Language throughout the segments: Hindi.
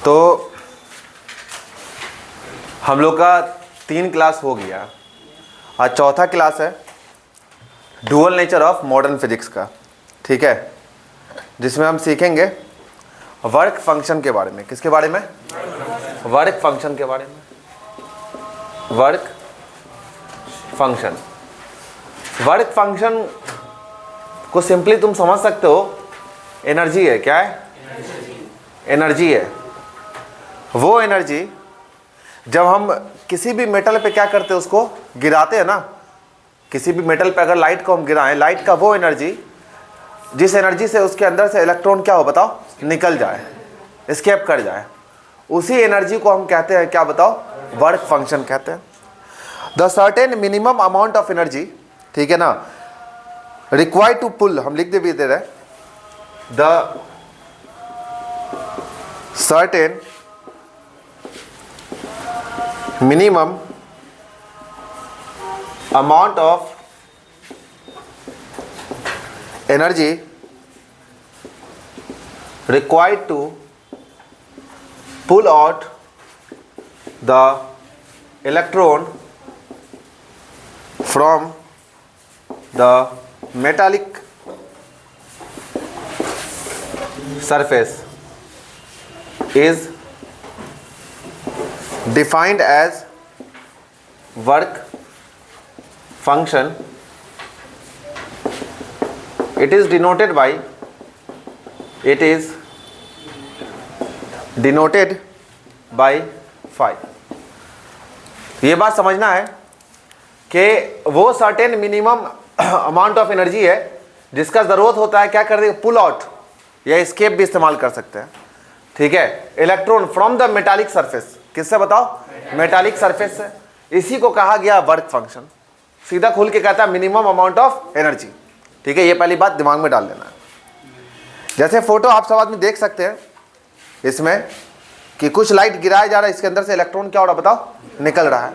तो हम लोग का 3 क्लास हो गया, आज चौथा क्लास है dual nature of modern physics का, ठीक है, जिसमें हम सीखेंगे वर्क फंक्शन के बारे में। किसके बारे में? वर्क फंक्शन के बारे में। वर्क फंक्शन, वर्क फंक्शन को सिंपली तुम समझ सकते हो, एनर्जी है। क्या है? एनर्जी है। वो एनर्जी जब हम किसी भी मेटल पे क्या करते हैं, उसको गिराते हैं ना, किसी भी मेटल पे अगर लाइट को हम गिराएं, लाइट का वो एनर्जी, जिस एनर्जी से उसके अंदर से इलेक्ट्रॉन क्या हो बताओ, निकल जाए, एस्केप कर जाए, उसी एनर्जी को हम कहते हैं क्या बताओ, वर्क फंक्शन कहते हैं। The certain minimum amount of energy, ठीक है ना, रिक्वायर्ड टू पुल, हम लिख दे रहे, the certain minimum amount of energy required to pull out the electron from the metallic surface is defined as work function. It is denoted by phi. ये बात समझना है कि वो certain minimum amount of energy है जिसका ज़रूरत होता है क्या कर देगा, पुल आउट या एस्केप भी इस्तेमाल कर सकते हैं, ठीक है, electron from the metallic surface. किससे बताओ? मेटालिक सरफेस से। इसी को कहा गया वर्क फंक्शन। सीधा खुल के कहता है मिनिमम अमाउंट ऑफ एनर्जी, ठीक है, ये पहली बात दिमाग में डाल लेना है। जैसे फोटो आप सब आदमी देख सकते हैं इसमें कि कुछ लाइट गिराया जा रहा है, इसके अंदर से इलेक्ट्रॉन क्या हो रहा बताओ, निकल रहा है।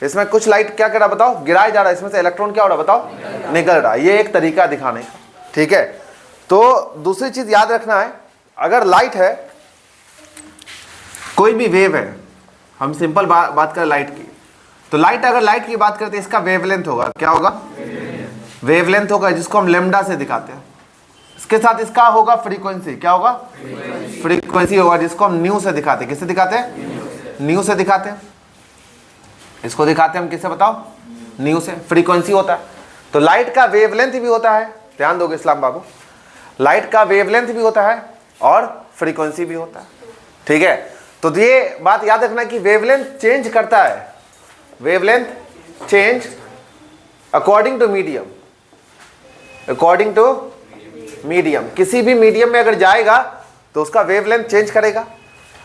इसमें कुछ लाइट क्या कर रहा बताओ, गिराया जा रहा है, इसमें से इलेक्ट्रॉन क्या हो रहा बताओ, निकल रहा है। ये एक तरीका दिखाने का, ठीक है। तो दूसरी चीज याद रखना है, अगर लाइट है, कोई भी वेव है, हम सिंपल बात करें लाइट की, तो लाइट अगर लाइट की बात करते हैं, इसका वेवलेंथ होगा, क्या होगा, वेवलेंथ होगा, जिसको हम लेमडा से दिखाते हैं। इसके साथ इसका होगा फ्रीक्वेंसी, क्या होगा, फ्रीक्वेंसी होगा, जिसको हम न्यू से दिखाते हैं। किससे दिखाते हैं? न्यू से दिखाते हैं। इसको दिखाते हैं हम किससे बताओ, न्यू से, फ्रीक्वेंसी होता है। तो लाइट का वेवलेंथ भी होता है, ध्यान दोगे इस्लाम बाबू, लाइट का वेवलेंथ भी होता है और फ्रीक्वेंसी भी होता है, ठीक है। तो ये बात याद रखना कि वेवलेंथ चेंज करता है, wavelength change according to medium, according to medium. किसी भी मीडियम में अगर जाएगा तो उसका वेवलेंथ चेंज करेगा।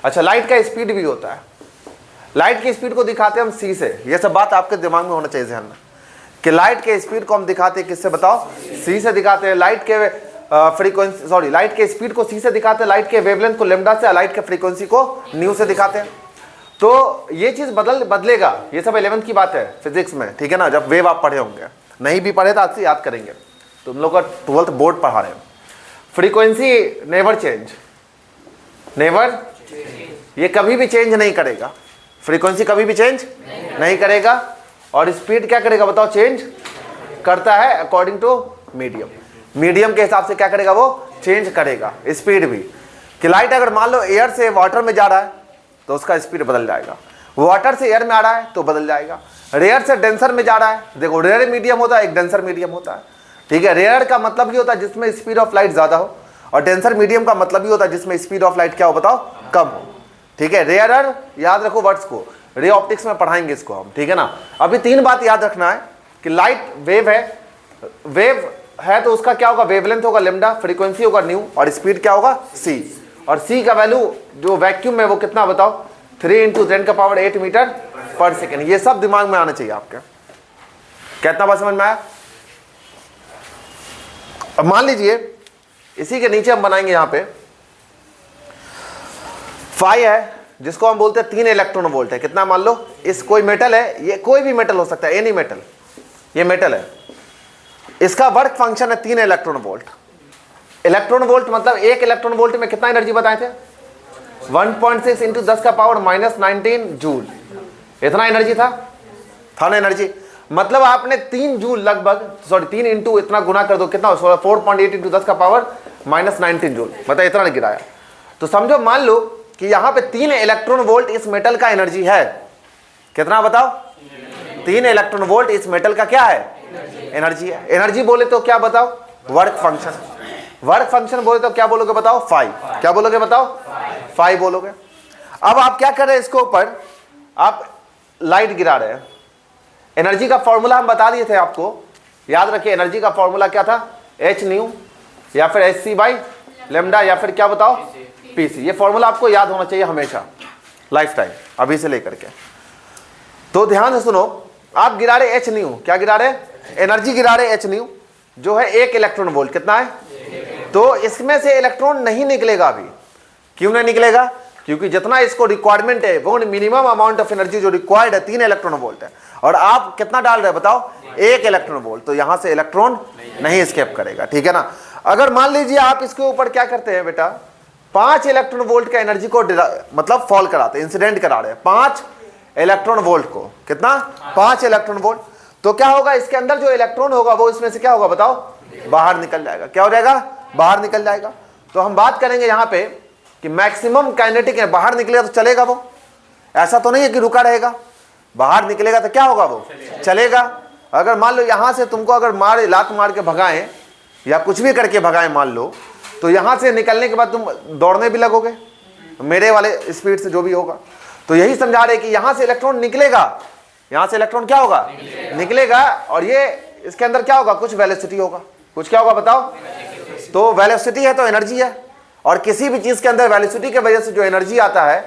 अच्छा, लाइट का स्पीड भी होता है, लाइट की स्पीड को दिखाते हैं हम सी से। ये सब बात आपके दिमाग में होना चाहिए ध्यान में कि लाइट के स्पीड को हम दिखाते हैं किससे बताओ, सी से दिखाते हैं। लाइट के फ्रीक्वेंसी, सॉरी, लाइट के स्पीड को सी से दिखाते हैं, लाइट के वेवलेंथ को लेमडा से, लाइट के फ्रीक्वेंसी को न्यू से दिखाते हैं। तो ये चीज बदलेगा। ये सब 11th की बात है फिजिक्स में, ठीक है ना, जब वेव आप पढ़े होंगे, नहीं भी पढ़े तो आज से याद करेंगे। तुम लोग का 12th बोर्ड पढ़ा रहे हैं। फ्रीक्वेंसी नेवर चेंज, नेवर, ये कभी भी चेंज नहीं करेगा, फ्रीक्वेंसी कभी भी चेंज नहीं करेगा। और स्पीड क्या करेगा बताओ, चेंज करता है अकॉर्डिंग टू मीडियम। मीडियम के हिसाब से क्या करेगा, वो चेंज करेगा स्पीड भी। कि लाइट अगर मान लो एयर से वाटर में जा रहा है तो उसका स्पीड बदल जाएगा, वाटर से एयर में आ रहा है तो बदल जाएगा, रेयर से डेंसर में जा रहा है, देखो रेयर मीडियम होता है, एक डेंसर मीडियम होता है, ठीक है। रेयर का मतलब ये होता है जिसमें स्पीड ऑफ लाइट ज्यादा हो, और डेंसर मीडियम का मतलब ये होता है जिसमें स्पीड ऑफ लाइट क्या हो बताओ, कम हो, ठीक है। रेयरर याद रखो वर्ड्स को, रे ऑप्टिक्स में पढ़ाएंगे इसको हम, ठीक है ना। अभी 3 बात याद रखना है कि लाइट वेव है, वेव है तो उसका क्या होगा, वेवलेंथ होगा लेमडा, फ्रीक्वेंसी होगा न्यू, और स्पीड क्या होगा, सी। और सी का वैल्यू जो वैक्यूम में वो कितना बताओ, 3 × 10⁸ मीटर पर सेकेंड। ये सब दिमाग में आना चाहिए आपके। कितना बात समझ में आया? अब मान लीजिए इसी के नीचे हम बनाएंगे, यहां पे फाई है जिसको हम बोलते हैं 3 इलेक्ट्रॉन वोल्ट है। कितना मान लो, इस कोई मेटल है, ये कोई भी मेटल हो सकता है, एनी मेटल, ये मेटल है, इसका वर्क फंक्शन है 3 इलेक्ट्रॉन वोल्ट। इलेक्ट्रॉन वोल्ट मतलब 1 इलेक्ट्रॉन वोल्ट में कितना एनर्जी बताए थे, 1.6 इंटू 10 का पावर -19 जूल, इतना एनर्जी था ना एनर्जी। मतलब आपने 3 जूल लगभग, सॉरी 3 इंटू इतना गुना कर दो, कितना 4.8 इंटू 10 का पावर -19 जूल, मतलब इतना नहीं गिराया। तो समझो, मान लो कि यहाँ पे 3 इलेक्ट्रॉन वोल्ट इस मेटल का एनर्जी है। कितना बताओ? 3 इलेक्ट्रॉन वोल्ट इस मेटल का क्या है? एनर्जी है। एनर्जी बोले तो क्या बताओ? Work function. वर्क फंक्शन बोले तो क्या बोलोगे बताओ? फाई। क्या बोलोगे बताओ? फाई बोलोगे। अब आप क्या कर रहे हैं, इसके ऊपर आप लाइट गिरा रहे हैं। एनर्जी का फॉर्मूला हम बता दिए थे आपको, याद रखिए। एनर्जी का फॉर्मूला क्या था? एच न्यू या फिर एच सी बाई लेमडा या फिर क्या बताओ? पीसी। ये फॉर्मूला आपको याद होना चाहिए हमेशा, लाइफ टाइम, अभी से लेकर के। तो ध्यान से सुनो, आप गिरा रहे एच न्यू, क्या गिरा रहे? एनर्जी गिरा रहे एच न्यू, जो है 1 इलेक्ट्रॉन वोल्ट। कितना है? तो इसमें से इलेक्ट्रॉन नहीं निकलेगा अभी। क्यों नहीं निकलेगा? क्योंकि जितना इसको रिक्वायरमेंट है, वो मिनिमम अमाउंट ऑफ एनर्जी जो रिक्वायर्ड है 3 इलेक्ट्रॉन वोल्ट है, और आप कितना डाल रहे हैं बताओ? 1 इलेक्ट्रॉन वोल्ट। तो यहां से इलेक्ट्रॉन नहीं एस्केप करेगा, ठीक है ना। अगर मान लीजिए आप इसके ऊपर क्या करते हैं बेटा, 5 इलेक्ट्रॉन वोल्ट का एनर्जी को मतलब फॉल कराते हैं, इंसिडेंट करा रहे हैं 5 इलेक्ट्रॉन वोल्ट को। कितना? 5 इलेक्ट्रॉन वोल्ट। तो क्या होगा, इसके अंदर जो इलेक्ट्रॉन होगा वो इसमें से क्या होगा बताओ? बाहर निकल जाएगा। क्या हो जाएगा? बाहर निकल जाएगा। तो हम बात करेंगे यहां पे कि मैक्सिमम काइनेटिक है, बाहर निकलेगा तो चलेगा वो, ऐसा तो नहीं है कि रुका रहेगा। बाहर निकलेगा तो क्या होगा? वो चलेगा। अगर मान लो यहां से तुमको अगर लात मार के भगाएं या कुछ भी करके भगाएं मान लो, तो यहां से निकलने के बाद तुम दौड़ने भी लगोगे मेरे वाले स्पीड से, जो भी होगा। तो यही समझा रहे कि यहां से इलेक्ट्रॉन निकलेगा, यहां से इलेक्ट्रॉन क्या होगा? निकलेगा। और ये इसके अंदर क्या होगा? कुछ वेलोसिटी होगा। कुछ क्या होगा बताओ? तो वेलोसिटी है तो एनर्जी है, और किसी भी चीज के अंदर वेलोसिटी की वजह से जो एनर्जी आता है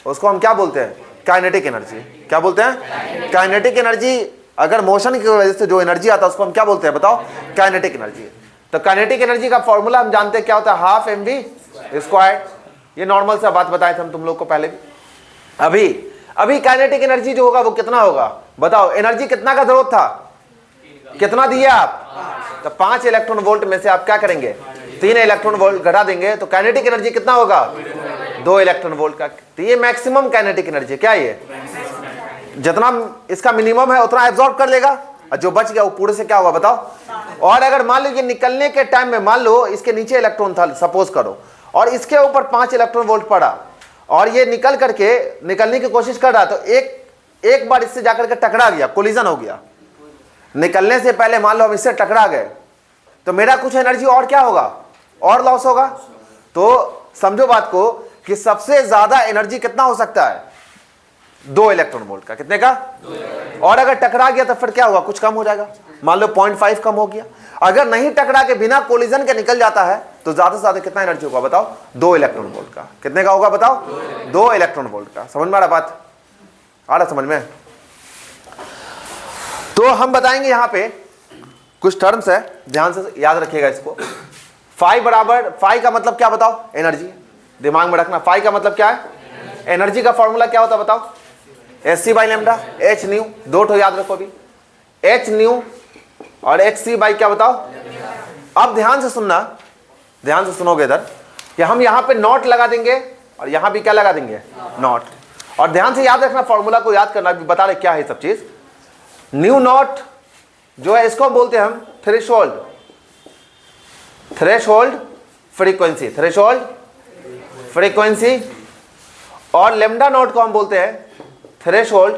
उसको हम क्या बोलते हैं? Kinetic energy. क्या बोलते हैं? Kinetic energy. अगर मोशन की वजह से जो एनर्जी आता है उसको हम क्या बोलते हैं बताओ? Kinetic energy. तो काइनेटिक एनर्जी का फॉर्मूला हम जानते हैं क्या होता है? Half mv²। ये नॉर्मल सा बात बताए थे हम तुम लोग को पहले भी। अभी काइनेटिक एनर्जी जो होगा वो कितना होगा बताओ? एनर्जी कितना का जरूरत था? कितना दिया आप? तो 5 इलेक्ट्रॉन वोल्ट में से आप क्या करेंगे? 3 इलेक्ट्रॉन वोल्ट घटा देंगे, तो काइनेटिक एनर्जी कितना होगा? 2 इलेक्ट्रॉन वोल्ट का। तो ये मैक्सिमम काइनेटिक एनर्जी क्या है? ये जितना इसका मिनिमम है उतना एब्जॉर्ब कर लेगा, और जो बच गया वो पूरे से क्या होगा बताओ? और अगर मान लो ये निकलने के टाइम में, मान लो इसके नीचे इलेक्ट्रॉन था सपोज करो, और इसके ऊपर 5 इलेक्ट्रॉन वोल्ट पड़ा, और ये निकल करके निकलने की कोशिश कर रहा, तो एक बार इससे जाकर के टकरा गया, कोलिजन हो गया। निकलने से पहले मान लो हम इससे टकरा गए, तो मेरा कुछ एनर्जी और क्या होगा? और लॉस होगा। तो समझो बात को कि सबसे ज्यादा एनर्जी कितना हो सकता है? 2 इलेक्ट्रॉन वोल्ट का। कितने का? और अगर टकरा गया तो फिर क्या होगा? कुछ कम हो जाएगा, मान लो 0.5 कम हो गया। अगर नहीं टकरा के बिना कोलिजन के निकल जाता है तो ज्यादा से ज्यादा कितना एनर्जी होगा बताओ? 2 इलेक्ट्रॉन वोल्ट का। कितने का होगा बताओ? 2 इलेक्ट्रॉन वोल्ट का। समझ में आ रहा बात? आ रहा समझ में? तो हम बताएंगे यहां पे कुछ टर्म्स है, ध्यान से याद रखिएगा इसको। फाई बराबर, फाई का मतलब क्या बताओ? एनर्जी। दिमाग में रखना, फाई का मतलब क्या है? एनर्जी का फॉर्मूला क्या होता है बताओ? H C by lambda, H nu, 2 ठो याद रखो अभी, एच न्यू और एच सी बाई क्या बताओ? अब ध्यान से सुनना, ध्यान से सुनोगे इधर कि हम यहां पे नॉट लगा देंगे और यहां भी क्या लगा देंगे? नॉट। और ध्यान से याद रखना, फॉर्मूला को याद करना, बता रहे क्या है सब चीज। न्यू नॉट जो है इसको हम बोलते हैं हम threshold, threshold frequency, threshold frequency. और लेमडा नॉट को हम बोलते हैं threshold,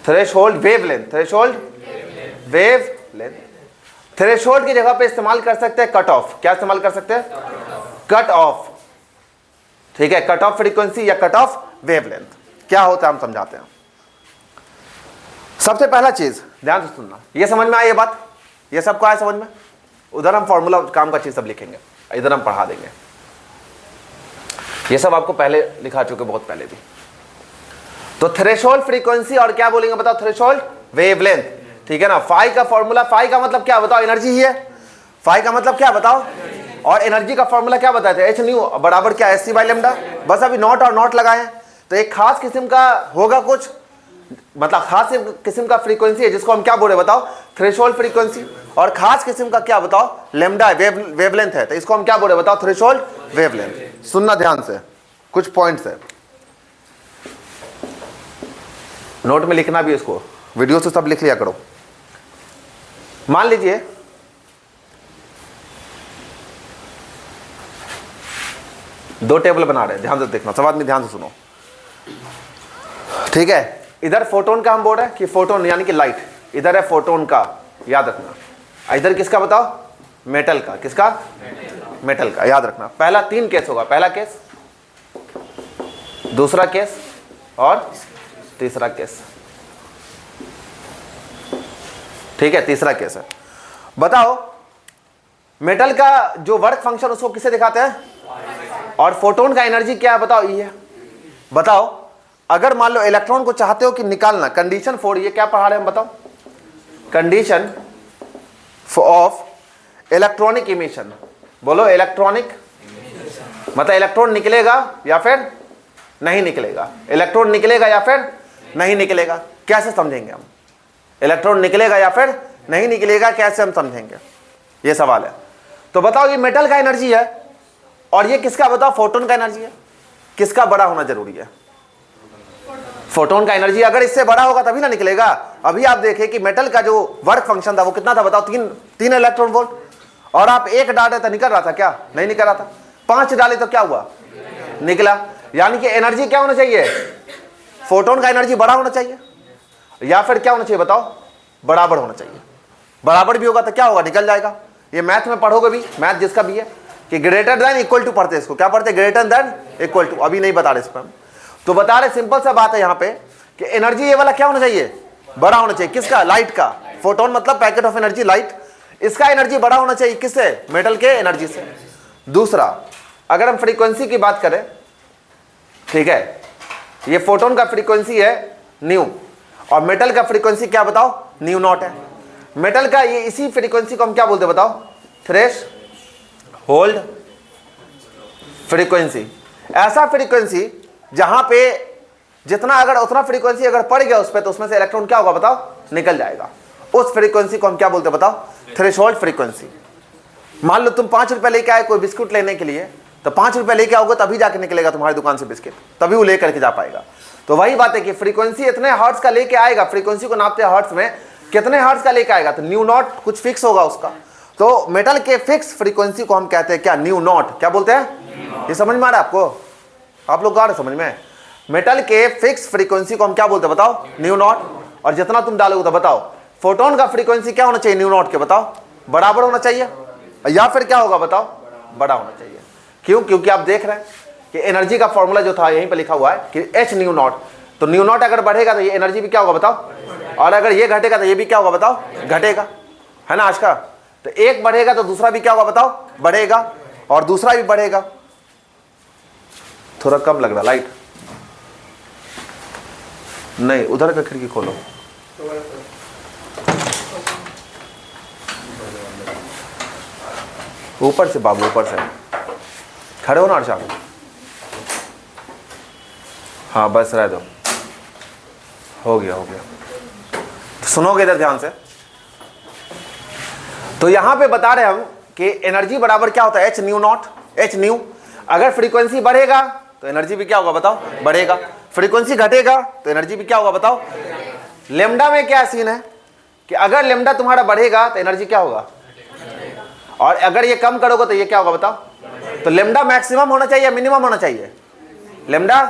threshold wavelength, threshold wavelength. Threshold की जगह पे इस्तेमाल कर सकते हैं कट ऑफ। क्या इस्तेमाल कर सकते हैं? Cut off. ठीक है, कट ऑफ फ्रीक्वेंसी या कट ऑफ वेवलेंथ क्या होता है हम समझाते हैं। सबसे पहला चीज ध्यान से सुनना, ये समझ में आई ये बात? ये सबको आया समझ में? उधर हम फॉर्मूला काम का चीज सब लिखेंगे, इधर हम पढ़ा देंगे। ये सब आपको पहले लिखा चुके, बहुत पहले भी। तो थ्रेशोल्ड फ्रीक्वेंसी और क्या बोलेंगे बताओ? Threshold wavelength. ठीक है ना। फाई का फॉर्मूला, फाई का मतलब क्या बताओ? एनर्जी ही है। फाई का मतलब क्या बताओ? और एनर्जी का फॉर्मूला क्या बताए थे? एच न्यू बराबर क्या? H C by lambda. बस अभी नॉट और नॉट लगाए हैं, तो एक खास किस्म का होगा कुछ, मतलब खास किस्म का फ्रीक्वेंसी है जिसको हम क्या बोले बताओ? Threshold frequency. और खास किस्म का क्या बताओ? लेमडा वेवलेंथ है, तो इसको हम क्या बोले बताओ? Threshold wavelength. सुनना ध्यान से, कुछ पॉइंट्स है, नोट में लिखना भी, इसको वीडियो से सब लिख लिया करो। मान लीजिए दो टेबल बना रहे हैं, ध्यान से देखना, सब आदमी ध्यान से सुनो, ठीक है। इधर फोटोन का हम बोल रहे हैं कि फोटोन यानी कि लाइट, इधर है फोटोन का, याद रखना। इधर किसका बताओ? मेटल का। किसका? मेटल का, याद रखना। पहला 3 केस होगा, पहला केस, दूसरा केस और तीसरा केस, ठीक है, तीसरा केस है। बताओ मेटल का जो वर्क फंक्शन उसको किसे दिखाते हैं? और फोटोन का एनर्जी क्या है बताओ? ये बताओ, अगर मान लो इलेक्ट्रॉन को चाहते हो कि निकालना, कंडीशन फॉर, ये क्या पढ़ा रहे हैं हम बताओ? Condition of electronic emission. बोलो इलेक्ट्रॉनिक, मतलब इलेक्ट्रॉन निकलेगा या फिर नहीं निकलेगा? इलेक्ट्रॉन निकलेगा या फिर नहीं निकलेगा? कैसे समझेंगे हम? इलेक्ट्रॉन निकलेगा या फिर नहीं निकलेगा, कैसे हम समझेंगे? ये सवाल है। तो बताओ ये मेटल का एनर्जी है और ये किसका बताओ? फोटोन का एनर्जी है। किसका बड़ा होना जरूरी है? फोटोन का एनर्जी। अगर इससे बड़ा होगा तभी ना निकलेगा। अभी आप देखें कि मेटल का जो वर्क फंक्शन था वो कितना था बताओ? 3 इलेक्ट्रॉन वोल्ट। और आप 1 डाले तो निकल रहा था क्या? नहीं निकल रहा था। 5 डाले तो क्या हुआ? निकला। यानी कि एनर्जी क्या होना चाहिए? फोटोन का एनर्जी बड़ा होना चाहिए या फिर क्या होना चाहिए बताओ? बराबर होना चाहिए। बराबर भी होगा तो क्या होगा? निकल जाएगा। ये मैथ में पढ़ोगे भी, मैथ जिसका भी है, कि ग्रेटर देन इक्वल टू पढ़ते हैं इसको। क्या पढ़ते हैं? Greater than equal to. अभी नहीं बता रहे इस पर, तो बता रहे सिंपल सा बात है यहाँ पे कि एनर्जी ये वाला क्या होना चाहिए? बड़ा होना चाहिए। किसका? लाइट का। फोटोन मतलब पैकेट ऑफ एनर्जी, लाइट। इसका एनर्जी बड़ा होना चाहिए किससे? मेटल के एनर्जी से। दूसरा, अगर हम फ्रीक्वेंसी की बात करें, ठीक है, ये फोटोन का फ्रीक्वेंसी है न्यू और मेटल का फ्रीक्वेंसी क्या बताओ? न्यू नॉट है। मेटल का ये इसी फ्रीक्वेंसी को हम क्या बोलते हैं बताओ? Threshold frequency. ऐसा फ्रीक्वेंसी जहां पे जितना अगर उतना फ्रीक्वेंसी अगर पड़ गया उस पर, तो उसमें से इलेक्ट्रॉन क्या होगा बताओ? निकल जाएगा। उस फ्रीक्वेंसी को हम क्या बोलते हैं बताओ? Threshold frequency. मान लो तुम 5 रुपए लेके आए कोई बिस्कुट लेने के लिए, तो 5 रुपए लेके आओगे तभी जाके निकलेगा तुम्हारी दुकान से बिस्किट, तभी वो लेकर के जा पाएगा। तो वही बात है कि फ्रीक्वेंसी इतने हर्ट्ज का लेके आएगा, फ्रीक्वेंसी को नापते हैं हर्ट्ज में, कितने हर्ट्ज का लेके आएगा? तो न्यू नॉट कुछ फिक्स होगा उसका। तो मेटल के फिक्स फ्रीक्वेंसी को हम कहते हैं क्या? New not. क्या बोलते हैं? ये समझ में आ रहा है आपको? आप लोग गा रहे समझ में? मेटल के फिक्स फ्रीक्वेंसी को हम क्या बोलते हैं बताओ? New not. और जितना तुम डालोगे तो बताओ फोटोन का फ्रीक्वेंसी क्या होना चाहिए न्यू नॉट के? बताओ बराबर होना चाहिए या फिर क्या होगा बताओ? बड़ा होना चाहिए। क्यों? क्योंकि आप देख रहे हैं कि एनर्जी का फॉर्मूला जो था यहीं पर लिखा हुआ है कि एच न्यू नॉट। तो न्यू नॉट अगर बढ़ेगा तो ये एनर्जी भी क्या होगा बताओ? और अगर ये घटेगा तो ये भी क्या होगा बताओ? घटेगा, है ना आज का? तो एक बढ़ेगा तो दूसरा भी क्या होगा बताओ? बढ़ेगा, और दूसरा भी बढ़ेगा। थोड़ा कम लग रहा लाइट, नहीं उधर का खिड़की खोलो। ऊपर से बाबू, ऊपर से खड़े हो ना अर्षा। हाँ बस रह दो, हो गया हो गया। तो सुनोगे इधर ध्यान से। तो यहां पे बता रहे हम कि एनर्जी बराबर क्या होता है? H new not, H new. अगर फ्रीक्वेंसी बढ़ेगा तो एनर्जी भी क्या होगा बताओ? बढ़ेगा। फ्रीक्वेंसी घटेगा तो एनर्जी भी क्या होगा बताओ? लेमडा में क्या सीन है कि अगर लेमडा तुम्हारा बढ़ेगा तो एनर्जी क्या होगा, और अगर ये कम करोगे तो ये क्या होगा बताओ? तो लेमडा मैक्सिमम होना चाहिए या मिनिमम होना चाहिए? लेमडा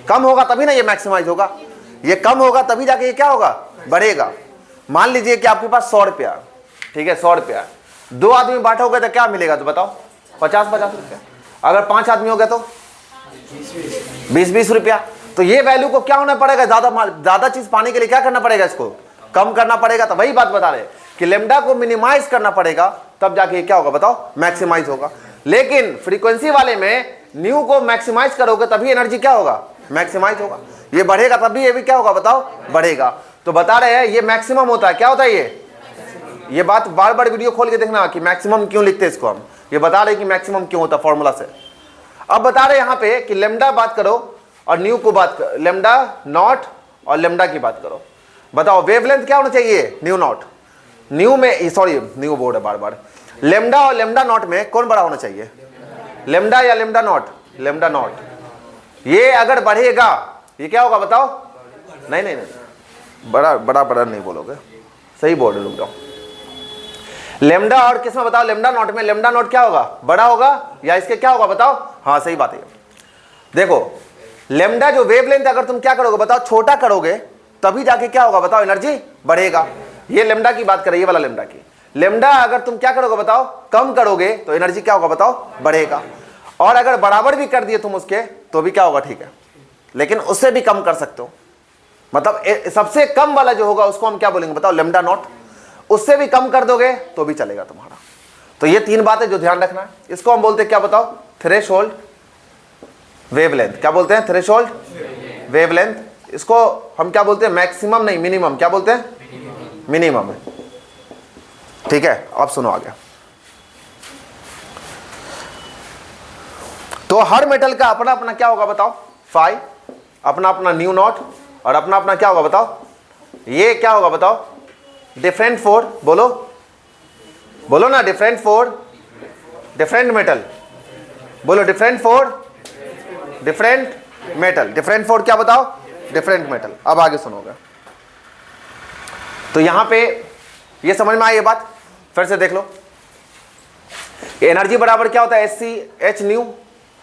कम होगा तभी ना ये मैक्सिमाइज होगा, ये कम होगा तभी जाके ये क्या होगा? बढ़ेगा। मान लीजिए कि आपके पास 100 रुपया, ठीक है, 100 रुपया 2 आदमी बांटोगे तो क्या मिलेगा तो बताओ? 50-50 रुपया। अगर 5 आदमी हो गए तो 20-20 रुपया। तो ये वैल्यू को क्या होना पड़ेगा? ज्यादा चीज पाने के लिए क्या करना पड़ेगा? इसको कम करना पड़ेगा। तो वही बात बता रहे कि लेमडा को मिनिमाइज करना पड़ेगा तब जाके क्या होगा बताओ? मैक्सिमाइज होगा। लेकिन फ्रीक्वेंसी वाले में न्यू को मैक्सिमाइज करोगे तभी एनर्जी क्या होगा? मैक्सिमाइज होगा। ये बढ़ेगा तभी ये भी क्या होगा बताओ? बढ़ेगा। तो बता रहे हैं ये मैक्सिमम होता है। क्या होता है ये बात बार बार वीडियो खोल के देखना कि मैक्सिमम क्यों लिखते हैं इसको हम। ये बता रहे हैं कि मैक्सिमम क्यों होता है फॉर्मूला से। अब बता रहे हैं यहाँ पे कि लेमडा बात करो और न्यू को बात करो, लेमडा नॉट और लेमडा की बात करो। बताओ वेवलेंथ क्या होना चाहिए? New not. न्यू में, सॉरी न्यू बोर्ड है बार बार। लेमडा और लेमडा नॉट में कौन बड़ा होना चाहिए? लेमडा या लेमडा नॉट? Lambda naught. ये अगर बढ़ेगा ये क्या होगा बताओ? नहीं नहीं नहीं, बड़ा नहीं बोलोगे, सही बोल रहे, रुक जाओ। लेमडा और किसमें बताओ? लेमडा नॉट में। लेमडा नॉट क्या होगा? बड़ा होगा या इसके क्या होगा बताओ? हाँ सही बात है। देखो लेमडा जो वेवलेंथ अगर तुम क्या करोगे बताओ? छोटा करोगे तभी जाके क्या होगा बताओ? एनर्जी बढ़ेगा। ये लेमडा की बात करें, ये वाला लेमडा की। लेमडा अगर तुम क्या करोगे बताओ? कम करोगे तो एनर्जी क्या होगा बताओ? बढ़ेगा। और अगर बराबर भी कर दिए तुम उसके तो भी क्या होगा? ठीक है, लेकिन उससे भी कम कर सकते हो। मतलब सबसे कम वाला जो होगा उसको हम क्या बोलेंगे बताओ? Lambda naught. उससे भी कम कर दोगे तो भी चलेगा तुम्हारा। तो ये तीन बातें जो ध्यान रखना है। इसको हम बोलते हैं क्या बताओ? Threshold wavelength. क्या बोलते हैं? Threshold wavelength. इसको हम क्या बोलते हैं? मैक्सिमम नहीं, मिनिमम। क्या बोलते हैं? मिनिमम है। ठीक है, अब सुनो आगे। तो हर मेटल का अपना अपना क्या होगा बताओ? फाई, अपना अपना न्यू नॉट, और अपना अपना क्या होगा बताओ? ये क्या होगा बताओ? डिफरेंट फॉर, बोलो ना, डिफरेंट फॉर डिफरेंट मेटल। बोलो different for different metal. Different for क्या बताओ? Different metal. अब आगे सुनोगे। तो यहां पे ये समझ में आई ये बात? फिर से देख लो। एनर्जी बराबर क्या होता है? एच सी एच न्यू,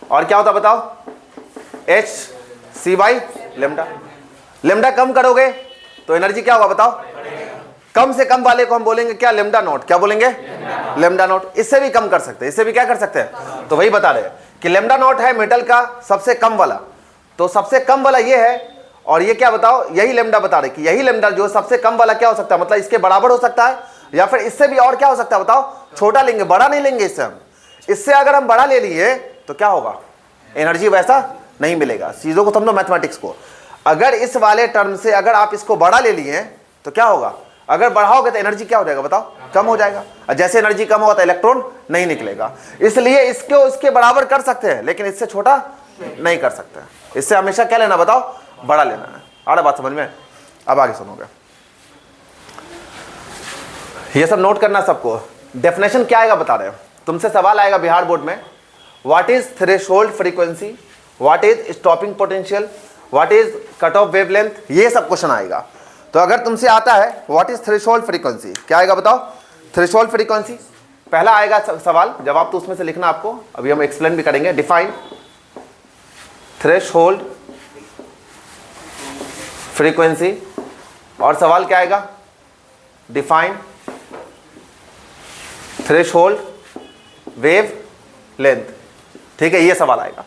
और क्या होता है बताओ? H C by lambda. Lambda कम करोगे तो एनर्जी क्या होगा बताओ? कम से कम वाले को हम बोलेंगे क्या? Lambda naught. क्या बोलेंगे? Lambda naught. इससे भी कम कर सकते हैं, इससे भी क्या कर सकते हैं? तो वही बता रहे हैं कि लेमडा नॉट है मेटल का सबसे कम वाला। तो सबसे कम वाला ये है, और ये क्या बताओ? यही लेमडा बता रहे कि यही लेमडा जो सबसे कम वाला क्या हो सकता है? मतलब इसके बराबर हो सकता है, या फिर इससे भी और क्या हो सकता है बताओ? छोटा लेंगे, बड़ा नहीं लेंगे इससे हम। इससे अगर हम बड़ा ले लिए तो क्या होगा? एनर्जी वैसा नहीं मिलेगा। चीजों को समझो, मैथमेटिक्स को। अगर इस वाले टर्म से अगर आप इसको बड़ा ले लिए तो क्या होगा? अगर बढ़ाओगे तो एनर्जी क्या हो जाएगा बताओ? कम हो जाएगा। और जैसे एनर्जी कम होगा तो इलेक्ट्रॉन नहीं निकलेगा। इसलिए इसको इसके बराबर कर सकते हैं, लेकिन इससे छोटा नहीं कर सकते। इससे हमेशा क्या लेना बताओ? बड़ा लेना है। आ रहा बात समझ में? अब आगे सुनोगे। ये सब नोट करना सबको। डेफिनेशन क्या आएगा बता रहे हो? तुमसे सवाल आएगा बिहार बोर्ड में, what is threshold frequency, what is stopping potential, what is cut off wavelength, ये सब क्वेश्चन आएगा। तो अगर तुमसे आता है व्हाट इज थ्रेशोल्ड फ्रीक्वेंसी, क्या आएगा बताओ? थ्रेशोल्ड फ्रीक्वेंसी पहला आएगा सवाल, जवाब तो उसमें से लिखना आपको, अभी हम एक्सप्लेन भी करेंगे। डिफाइन थ्रेशोल्ड फ्रीक्वेंसी, और सवाल क्या आएगा? Define threshold wave length. ठीक है, ये सवाल आएगा।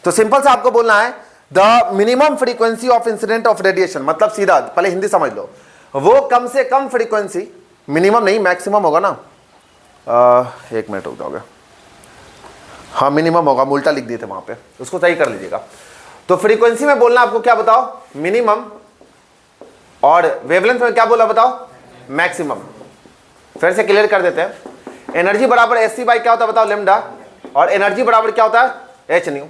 तो सिंपल सा आपको बोलना है the minimum frequency of incident of radiation, मतलब सीधा पहले हिंदी समझ लो, वो कम से कम फ्रीक्वेंसी, मिनिमम नहीं मैक्सिमम होगा ना, एक मिनट रुक जाओगे, हाँ मिनिमम होगा, उल्टा लिख दिए थे वहां पे, उसको सही कर लीजिएगा। तो फ्रीक्वेंसी में बोलना आपको क्या बताओ? मिनिमम, और वेवलेंथ में क्या बोला बताओ? मैक्सिमम। फिर से क्लियर कर देते हैं। एनर्जी बराबर एच सी बाई क्या होता है बताओ? लेमडा, और एनर्जी बराबर क्या होता है? H new.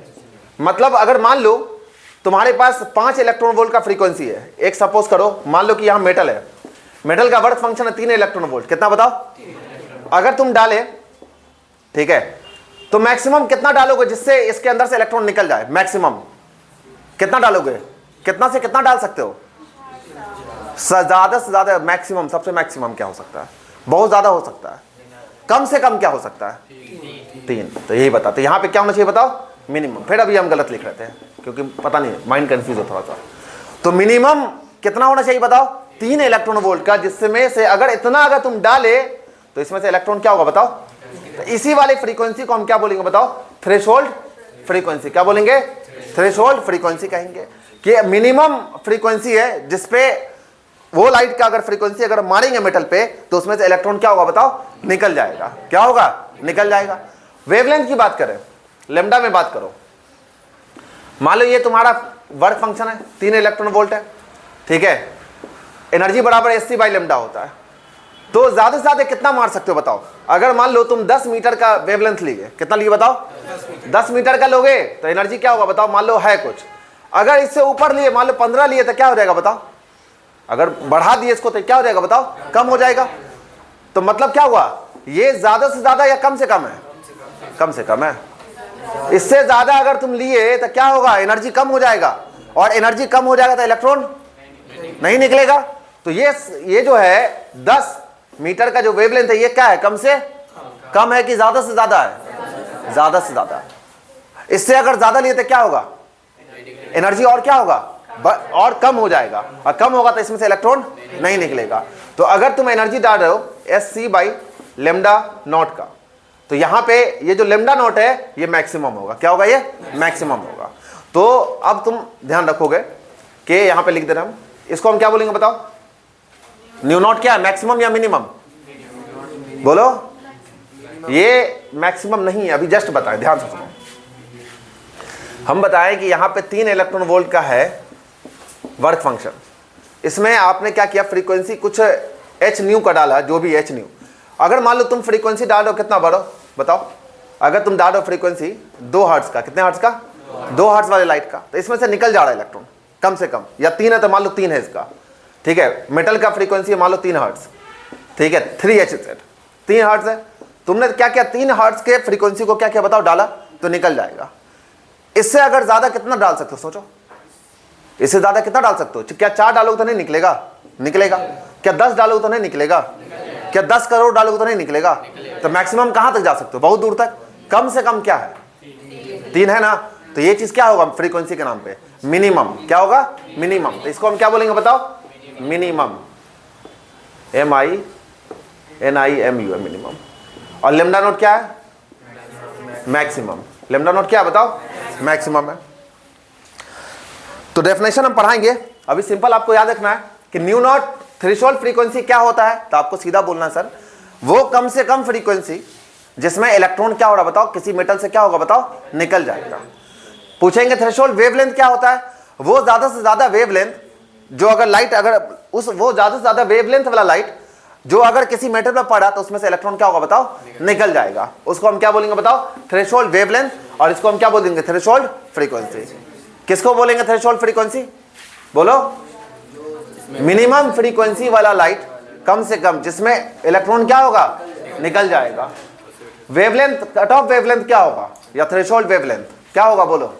मतलब अगर मान लो तुम्हारे पास 5 इलेक्ट्रॉन वोल्ट का फ्रीक्वेंसी है, एक सपोज करो, मान लो कि यहां मेटल है, मेटल का वर्क फंक्शन है 3 इलेक्ट्रॉन वोल्ट, कितना बताओ? अगर तुम डाले, ठीक है, तो मैक्सिमम कितना डालोगे जिससे इसके अंदर से इलेक्ट्रॉन निकल जाए? मैक्सिमम कितना डालोगे? कितना से कितना डाल सकते हो? ज्यादा से ज्यादा मैक्सिमम, सबसे मैक्सिमम क्या हो सकता है? बहुत ज्यादा हो सकता है, कम से कम क्या हो सकता है? 3। तो यही बताते, यहां पे क्या होना चाहिए बताओ? मिनिमम। फिर अभी हम गलत लिख रहे थे क्योंकि पता नहीं, माइंड कंफ्यूज हो थोड़ा सा। तो मिनिमम कितना होना चाहिए बताओ? 3 इलेक्ट्रॉन वोल्ट का, जिसमें से अगर इतना अगर तुम डाले तो इसमें से इलेक्ट्रॉन क्या होगा बताओ? तो इसी वाले फ्रीक्वेंसी को हम क्या बोलेंगे बताओ? Threshold frequency. क्या बोलेंगे? थ्रेशोल्ड फ्रीक्वेंसी कहेंगे कि मिनिमम फ्रीक्वेंसी है जिसपे वो लाइट का अगर फ्रीक्वेंसी अगर मारेंगे मेटल पे तो उसमें से इलेक्ट्रॉन क्या होगा बताओ? निकल जाएगा। क्या होगा? निकल जाएगा। वेवलेंथ की बात करें, लेमडा में बात करो, मान लो ये तुम्हारा वर्क फंक्शन है, 3 इलेक्ट्रॉन वोल्ट है, ठीक है, एनर्जी बराबर एच सी बाई लेमडा होता है। तो ज्यादा से ज्यादा कितना मार सकते हो बताओ? अगर मान लो तुम 10 मीटर का वेवलेंथ लिए, कितना लिए बताओ? 10 मीटर का लोगे तो एनर्जी क्या होगा बताओ? मान लो है कुछ, अगर इससे ऊपर लिए, मान लो 15 लिए तो क्या हो जाएगा बताओ? अगर बढ़ा दिए इसको तो क्या हो जाएगा बताओ? कम हो जाएगा। तो मतलब क्या हुआ? ये ज्यादा से ज्यादा या कम से कम है? कम से कम है। इससे ज्यादा अगर तुम लिए तो क्या होगा, एनर्जी कम हो जाएगा, और एनर्जी कम हो जाएगा तो इलेक्ट्रॉन नहीं निकलेगा। तो ये जो है 10 मीटर का जो वेवलेंथ है, ये क्या है, कम से कम है कि ज्यादा से ज्यादा है, ज्यादा से ज्यादा। इससे अगर ज्यादा लिए तो क्या होगा, एनर्जी और क्या होगा, और कम हो जाएगा, और कम होगा तो इसमें से इलेक्ट्रॉन नहीं निकलेगा। तो अगर तुम एनर्जी डाल रहे हो Sc/λ0 का, तो यहां पे ये जो लेमडा नॉट है ये मैक्सिमम होगा। क्या होगा, ये मैक्सिमम होगा। तो अब तुम ध्यान रखोगे कि यहां पे लिख दे रहे हम, इसको हम क्या बोलेंगे बताओ, न्यू नॉट क्या है, मैक्सिमम या मिनिमम, बोलो। ये मैक्सिमम नहीं है, अभी जस्ट बताएं, ध्यान से सुनो। हम बताएं कि यहां पे 3 इलेक्ट्रॉन वोल्ट का है वर्क फंक्शन। इसमें आपने क्या किया, फ्रीक्वेंसी कुछ एच न्यू का डाला, जो भी एच न्यू। अगर मान लो तुम फ्रीक्वेंसी डाल रहे हो, कितना बढ़ो बताओ, अगर तुम डाल रहे हो फ्रीक्वेंसी 2 हर्ट्ज का, कितने हर्ट्ज का, 2 हर्ट्ज वाले लाइट का, तो इसमें से निकल जा रहा है इलेक्ट्रॉन कम से कम, या 3 है तो मान लो 3 है इसका, ठीक है। मेटल का फ्रीक्वेंसी मान लो 3 हर्ट्ज, ठीक है, 3Hz 3 हर्ट्ज है। तुमने क्या किया, 3 हर्ट्ज के फ्रीक्वेंसी को क्या किया बताओ, डाला तो निकल जाएगा। इससे अगर ज्यादा कितना डाल सकते हो सोचो, इससे ज्यादा कितना डाल सकते हो, क्या 4 डालोगे तो नहीं निकलेगा, निकलेगा। क्या 10 डालोगे तो नहीं निकलेगा, क्या 10 करोड़ डालोगे तो नहीं निकलेगा। तो मैक्सिमम कहां तक जा सकते हो, बहुत दूर तक। कम से कम क्या है, 3 है ना। तो ये चीज क्या होगा, फ्रीक्वेंसी के नाम पे मिनिमम, क्या होगा, मिनिमम। तो इसको हम क्या बोलेंगे बताओ, मिनिमम, MINIMUM, मिनिमम। और लेमडा नोट क्या है, मैक्सिमम। लेमडा नोट क्या है बताओ, मैक्सिमम है। तो डेफिनेशन हम पढ़ाएंगे, अभी सिंपल आपको याद रखना है कि न्यू नॉट थ्रेशोल्ड फ्रीक्वेंसी क्या होता है। तो आपको सीधा बोलना है सर, वो कम से कम फ्रीक्वेंसी जिसमें इलेक्ट्रॉन क्या हो रहा बताओ, किसी मेटल से क्या होगा बताओ, निकल जाएगा। पूछेंगे थ्रेशोल्ड वेवलेंथ क्या होता है, वो ज्यादा से ज्यादा वेवलेंथ जो अगर लाइट, अगर वो ज्यादा से ज्यादा वेवलेंथ वाला लाइट जो अगर किसी मेटल पर पड़ा तो उसमें से इलेक्ट्रॉन क्या होगा बताओ, निकल जाएगा। उसको हम क्या बोलेंगे बताओ, थ्रेशोल्ड वेवलेंथ। और इसको हम क्या बोल देंगे, थ्रेशोल्ड फ्रीक्वेंसी। किसको बोलेंगे थ्रेशोल्ड फ्रीक्वेंसी, बोलो, मिनिमम फ्रीक्वेंसी वाला लाइट, कम से कम जिसमें इलेक्ट्रॉन क्या होगा, निकल जाएगा। वेवलेंथ, कट ऑफ वेवलेंथ क्या होगा, या थ्रेशोल्ड वेवलेंथ क्या होगा, बोलो,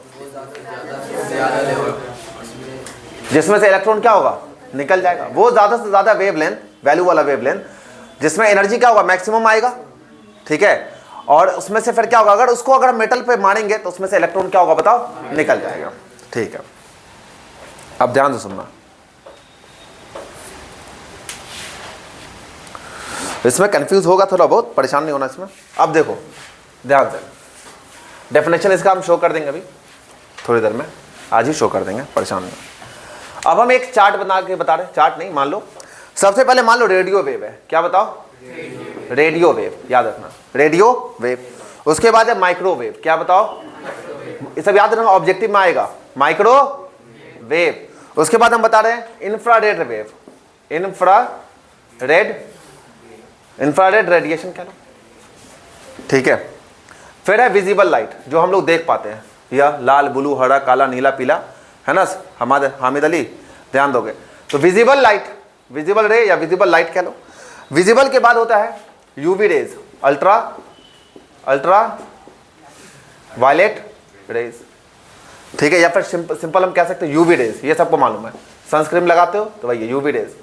जिसमें से इलेक्ट्रॉन क्या होगा, निकल जाएगा। वो ज्यादा से ज्यादा वेवलेंथ, वैल्यू वाला वेवलेंथ जिसमें एनर्जी क्या होगा, मैक्सिमम आएगा, ठीक है। और उसमें से फिर क्या होगा, अगर उसको अगर मेटल पे मारेंगे तो उसमें से इलेक्ट्रॉन क्या होगा बताओ, निकल जाएगा, ठीक है। अब ध्यान से सुनना, इसमें कंफ्यूज होगा थोड़ा बहुत, परेशान नहीं होना इसमें। अब देखो ध्यान से, डेफिनेशन इसका हम शो कर देंगे अभी थोड़ी देर में, आज ही शो कर देंगे, परेशान नहीं। अब हम एक चार्ट बना के बता रहे, चार्ट नहीं, मान लो सबसे पहले मान लो रेडियो वेव है, क्या बताओ, रेडियो वेव, याद रखना, रेडियो वेव। उसके बाद है माइक्रोवेव, क्या बताओ, ये सब याद रखना, ऑब्जेक्टिव में आएगा, माइक्रोवेव। उसके बाद हम बता रहे हैं इंफ्रारेड वेव, इंफ्रारेड रेडिएशन कह लो, ठीक है। फिर है विजिबल लाइट, जो हम लोग देख पाते हैं, यह लाल, ब्लू, हरा, काला, नीला, पीला, है ना, हामिद अली, ध्यान दोगे। तो विजिबल लाइट, विजिबल रे या विजिबल लाइट कह लो। विजिबल के बाद होता है UV rays, ultraviolet rays, ठीक है, या फिर सिंपल हम कह सकते हैं यूवी रेज, ये सबको मालूम है, सनस्क्रीन लगाते हो तो भाई यूवी रेज।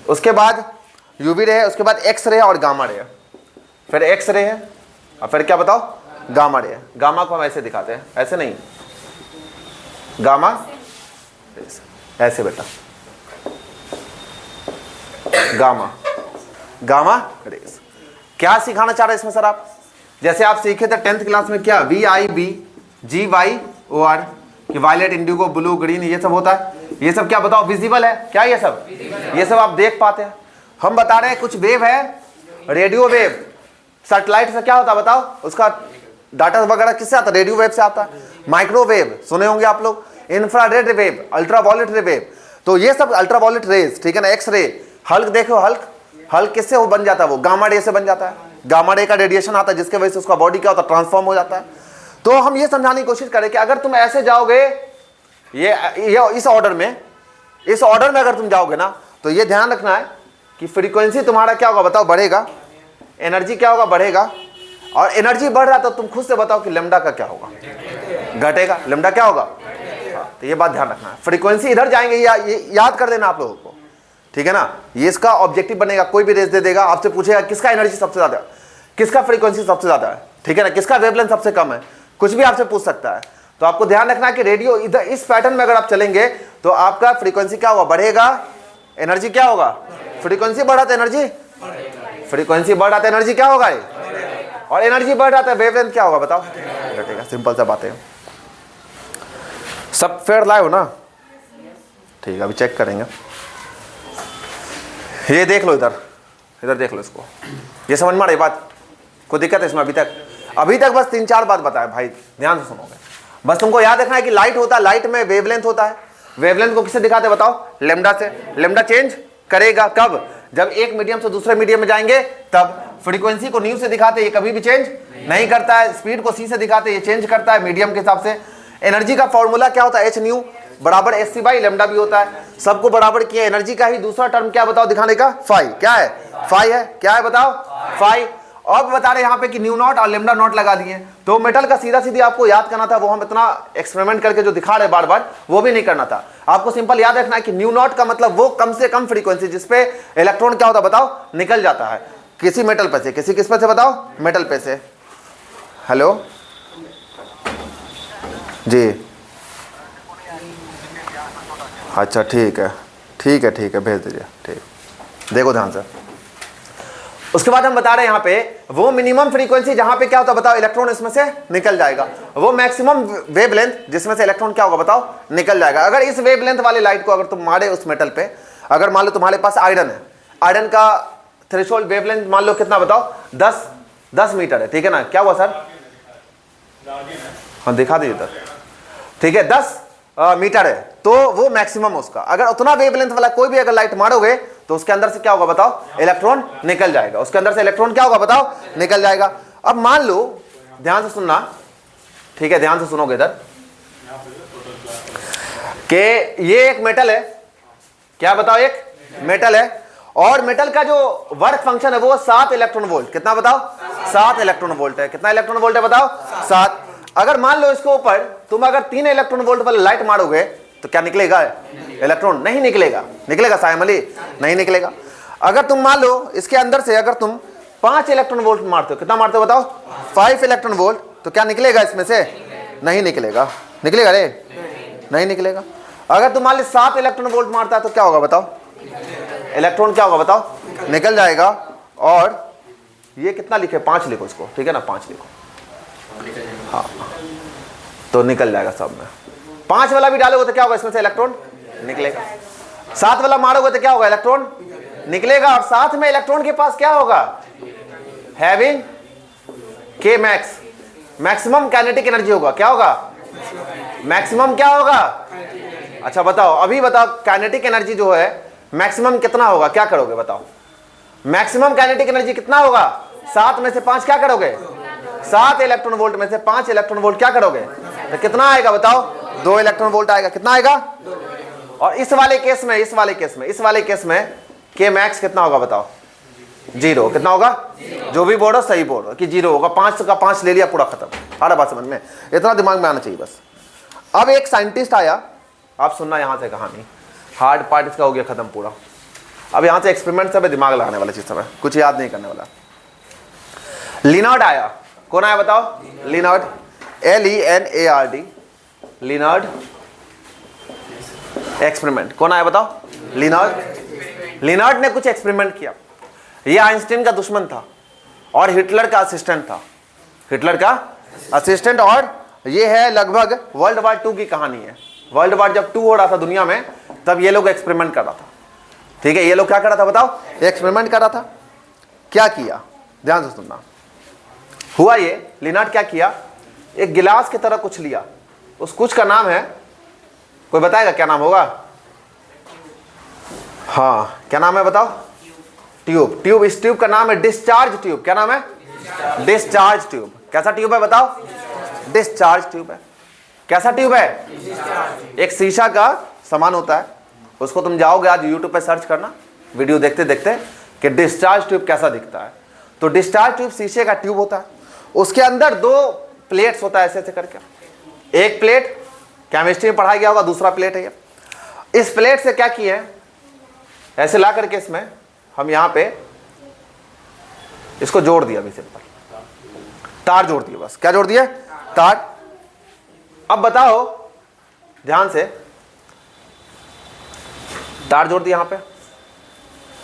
उसके बाद यूवी रे है, उसके बाद एक्स रे और गामा रे है, फिर एक्स रे है, और फिर क्या बताओ, गामा रे है। गामा को हम ऐसे दिखाते हैं, ऐसे नहीं, गामा ऐसे बेटा, गामा रेस। क्या सिखाना चाह रहे हैं इसमें सर आप, जैसे आप सीखे थे 10th क्लास में, क्या VIBGYOR कि वायलेट, इंडिगो, ब्लू, ग्रीन, ये सब होता है। ये सब क्या बताओ, विजिबल है, क्या ये सब आप देख पाते हैं। हम बता रहे हैं कुछ वेव है, रेडियो वेव, सैटेलाइट से क्या होता है बताओ, उसका डाटा वगैरह किससे आता है, रेडियो वेव से आता है। माइक्रोवेव सुने होंगे आप लोग, इंफ्रारेड वेव, अल्ट्रावायलेट वेव, तो ये सब अल्ट्रावायलेट रेज, ठीक है ना। एक्स रे, हल्क देखो, हल्क किससे वो बन जाता है, वो गामा रे से बन जाता है। गामा रे का रेडिएशन आता है जिसके वजह से उसका बॉडी क्या होता है, ट्रांसफॉर्म हो जाता है। तो हम ये समझाने की कोशिश करें कि अगर तुम ऐसे जाओगे, ये इस ऑर्डर में अगर तुम जाओगे ना, तो ये ध्यान रखना है कि फ्रीक्वेंसी तुम्हारा क्या होगा बताओ, बढ़ेगा, एनर्जी क्या होगा, बढ़ेगा, और एनर्जी बढ़ रहा है तो तुम खुद से बताओ कि लेमडा का क्या होगा, घटेगा। लेमडा क्या होगा, तो ये बात ध्यान रखना है। फ्रीक्वेंसी इधर जाएंगे, ये याद कर देना आप लोगों को, ठीक है ना। ये इसका ऑब्जेक्टिव बनेगा, कोई भी रेस दे देगा, आपसे पूछेगा किसका एनर्जी सबसे ज्यादा, किसका फ्रीक्वेंसी सबसे ज्यादा है, ठीक है ना, किसका वेवलेंथ सबसे कम है, कुछ भी आपसे पूछ सकता है। तो आपको ध्यान रखना है कि रेडियो इधर इस पैटर्न में अगर आप चलेंगे तो आपका फ्रीक्वेंसी क्या होगा, बढ़ेगा, एनर्जी क्या होगा, फ्रीक्वेंसी बढ़ा तो एनर्जी, फ्रीक्वेंसी बढ़ा तो एनर्जी क्या होगा, और एनर्जी बढ़ रहा था वेवलेंथ क्या होगा बताओ, घटेगा। सिंपल सा बात है। सब फेयर लाए हो ना, ठीक है, अभी चेक करेंगे। ये देख लो, इधर इधर देख लो इसको, ये समझ में आ रही बात, कोई दिक्कत है इसमें? अभी तक बस 3-4 बात बताया भाई, ध्यान से सुनोगे। बस तुमको याद रखना है कि लाइट होता है, लाइट में वेवलेंथ होता है। वेवलेंथ को किससे दिखाते बताओ, लेमडा से। लेमडा चेंज करेगा कब, जब एक मीडियम से दूसरे मीडियम में जाएंगे तब। फ्रीक्वेंसी को न्यू से दिखाते, ये कभी भी चेंज नहीं करता है। स्पीड को सी से दिखाते, ये चेंज करता है मीडियम के हिसाब से। एनर्जी का फॉर्मूला क्या होता है, एच न्यू बराबर एच सी बाई लेमडा भी होता है। सबको बराबर किया, एनर्जी का ही दूसरा टर्म क्या बताओ दिखाने का, फाई। क्या है, फाई है, क्या है बताओ, फाई। अब बता रहे यहाँ पे कि न्यू नॉट और लेमडा नॉट लगा दिए। तो मेटल का सीधा सीधी आपको याद करना था, वो हम इतना एक्सपेरिमेंट करके जो दिखा रहे बार बार वो भी नहीं करना था। आपको सिंपल याद रखना है कि न्यू नॉट का मतलब वो कम से कम फ्रीक्वेंसी जिसपे इलेक्ट्रॉन क्या होता है बताओ, निकल जाता है। किसी मेटल पे से, किसी किस पे से बताओ, मेटल पे से। हेलो जी, अच्छा ठीक है, ठीक है, ठीक है, भेज दीजिए, ठीक। देखो ध्यान से, उसके बाद हम बता रहे हैं यहाँ पे वो मिनिमम फ्रीक्वेंसी जहां पे क्या होता है बताओ, इलेक्ट्रॉन इसमें से निकल जाएगा। वो मैक्सिमम वेवलेंथ जिसमें से इलेक्ट्रॉन क्या होगा बताओ, निकल जाएगा। अगर इस वेवलेंथ वाले लाइट को अगर तुम मारे उस मेटल पे, अगर मान लो तुम्हारे पास आयरन है, आयरन का थ्रेशोल्ड वेवलेंथ मान लो कितना बताओ, 10 मीटर है, ठीक है ना। क्या हुआ सर, हाँ दिखा दीजिए इधर, ठीक है, 10 मीटर है, तो वो मैक्सिमम उसका। अगर उतना वेवलेंथ वाला कोई भी अगर लाइट मारोगे तो उसके अंदर से क्या होगा बताओ, इलेक्ट्रॉन निकल जाएगा। उसके अंदर से इलेक्ट्रॉन क्या होगा बताओ, निकल जाएगा। अब मान लो, ध्यान से सुनना, ठीक है, ध्यान से सुनोगे इधर, कि ये एक मेटल है, क्या बताओ, एक मेटल है, और मेटल का जो वर्क फंक्शन है वो 7 इलेक्ट्रॉन वोल्ट, कितना बताओ, 7 इलेक्ट्रॉन वोल्ट है। कितना इलेक्ट्रॉन वोल्ट है बताओ, 7। अगर मान लो इसके ऊपर तुम अगर 3 इलेक्ट्रॉन वोल्ट वाला लाइट मारोगे तो क्या निकलेगा, इलेक्ट्रॉन नहीं निकलेगा, निकलेगा साइमली, नहीं निकलेगा। अगर तुम मान लो इसके अंदर से अगर तुम 5 इलेक्ट्रॉन वोल्ट मारते हो, कितना मारते हो बताओ, 5 इलेक्ट्रॉन वोल्ट, तो क्या निकलेगा इसमें से, नहीं निकलेगा, निकलेगा रे, नहीं निकलेगा। अगर तुम मान लो 7 इलेक्ट्रॉन वोल्ट मारता है तो क्या होगा बताओ, इलेक्ट्रॉन क्या होगा बताओ, निकल जाएगा। और ये कितना लिखे, 5 लिखो इसको, ठीक है ना, 5 लिखो, हाँ, तो निकल जाएगा सब में। 5 वाला भी डालोगे तो क्या होगा, इसमें से इलेक्ट्रॉन निकलेगा। 7 वाला मारोगे तो क्या होगा, इलेक्ट्रॉन निकलेगा। और साथ में इलेक्ट्रॉन के पास क्या होगा, हैविंग के मैक्स, मैक्सिमम काइनेटिक एनर्जी होगा। क्या होगा, मैक्सिमम क्या होगा, अच्छा बताओ, अभी बताओ, काइनेटिक एनर्जी जो है मैक्सिमम कितना होगा, क्या करोगे बताओ, मैक्सिमम काइनेटिक एनर्जी कितना होगा, 7 में से 5 क्या करोगे, 7 इलेक्ट्रॉन वोल्ट में से 5 इलेक्ट्रॉन वोल्ट क्या करोगे, तो कितना आएगा बताओ, 2 इलेक्ट्रॉन वोल्ट आएगा। कितना आएगा, और इस वाले केस में, इस वाले केस में के मैक्स कितना होगा बताओ, 0। कितना होगा, जो भी बोलो सही बोलो कि 0 होगा। 5 का 5 ले लिया, पूरा खत्म। आ रहा बात समझ में, इतना दिमाग में आना चाहिए बस। अब एक साइंटिस्ट आया, आप सुनना यहाँ से कहानी, हार्ड पार्ट इसका हो गया खत्म पूरा। अब यहाँ से एक्सपेरिमेंट सब दिमाग लगाने वाला चीज सब है, कुछ याद नहीं करने वाला। लिनार्ड आया, कौन आया बताओ, लिनार्ड, LENARD, लिनार्ड एक्सपेरिमेंट। कौन आया बताओ, लिनार्ड। लिनार्ड ने कुछ एक्सपेरिमेंट किया। ये आइंस्टीन का दुश्मन था और हिटलर का असिस्टेंट था, हिटलर का असिस्टेंट। और ये है लगभग वर्ल्ड वार 2 की कहानी है। वर्ल्ड वार जब 2 हो रहा था दुनिया में, तब ये लोग एक्सपेरिमेंट कर रहा था, ठीक है। ये लोग क्या कर रहा था बताओ, एक्सपेरिमेंट कर रहा था। क्या किया, ध्यान से सुनना। हुआ ये, लिनार्ड क्या किया, एक गिलास की तरह कुछ लिया, उस कुछ का नाम है, कोई बताएगा क्या नाम होगा, हाँ क्या नाम है बताओ, ट्यूब। ट्यूब, इस ट्यूब का नाम है डिस्चार्ज ट्यूब। क्या नाम है, डिस्चार्ज ट्यूब। कैसा ट्यूब है बताओ, डिस्चार्ज ट्यूब है। कैसा ट्यूब है, एक शीशा का सामान होता है, उसको तुम जाओगे आज यूट्यूब पे सर्च करना, वीडियो देखते देखते कि डिस्चार्ज ट्यूब कैसा दिखता है। तो डिस्चार्ज ट्यूब शीशे का ट्यूब होता है, उसके अंदर दो प्लेट्स होता है ऐसे ऐसे करके, एक प्लेट केमिस्ट्री में पढ़ाया गया होगा, दूसरा प्लेट है ये। इस प्लेट से क्या किए हैं, ऐसे ला करके इसमें हम यहां पे इसको जोड़ दिया, अभी सिंपल तार जोड़ दिया, बस क्या जोड़ दिया, तार। अब बताओ ध्यान से, तार जोड़ दिया यहां पे,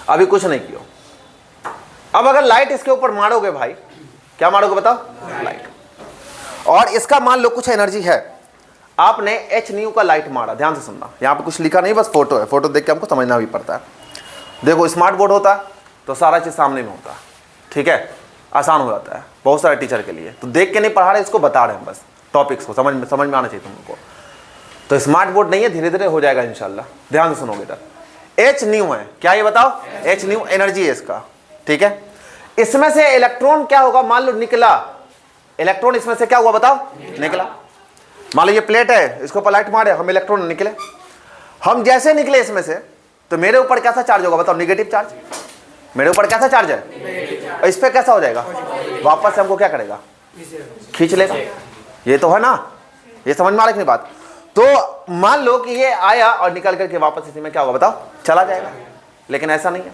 अभी कुछ नहीं किया। अब अगर लाइट इसके ऊपर मारोगे भाई, क्या मारोगे बताओ, लाइट, और इसका मान लो कुछ एनर्जी है, आपने एच न्यू का लाइट मारा, ध्यान से सुनना, यहां पे कुछ लिखा नहीं, बस फोटो है, फोटो देख के हमको समझना भी पड़ता है। देखो स्मार्ट बोर्ड होता है तो सारा चीज सामने में होता है, ठीक है, आसान हो जाता है बहुत सारे टीचर के लिए, तो देख के नहीं पढ़ा रहे, इसको बता रहे हैं बस, टॉपिक्स को समझ में आना चाहिए तुमको। तो स्मार्ट बोर्ड नहीं है, धीरे धीरे हो जाएगा इंशाल्लाह, ध्यान से सुनोगे इधर। एच न्यू है, क्या ये बताओ, एच न्यू एनर्जी है इसका, ठीक है। इसमें से इलेक्ट्रॉन क्या होगा, मान लो निकला इलेक्ट्रॉन, इसमें से क्या हुआ बताओ, निकला। मान लो ये प्लेट है, इसको ऊपर लाइट मारे, हम इलेक्ट्रॉन निकले, हम जैसे निकले इसमें से, तो मेरे ऊपर कैसा चार्ज होगा बताओ, निगेटिव चार्ज, मेरे ऊपर कैसा चार्ज है, इस पे कैसा हो जाएगा, वापस से हमको क्या करेगा, खींच लेगा, ये तो है ना, ये समझ में आ रही है बात। तो मान लो कि ये आया और निकल करके वापस इसी में क्या होगा बताओ, चला जाएगा, लेकिन ऐसा नहीं है,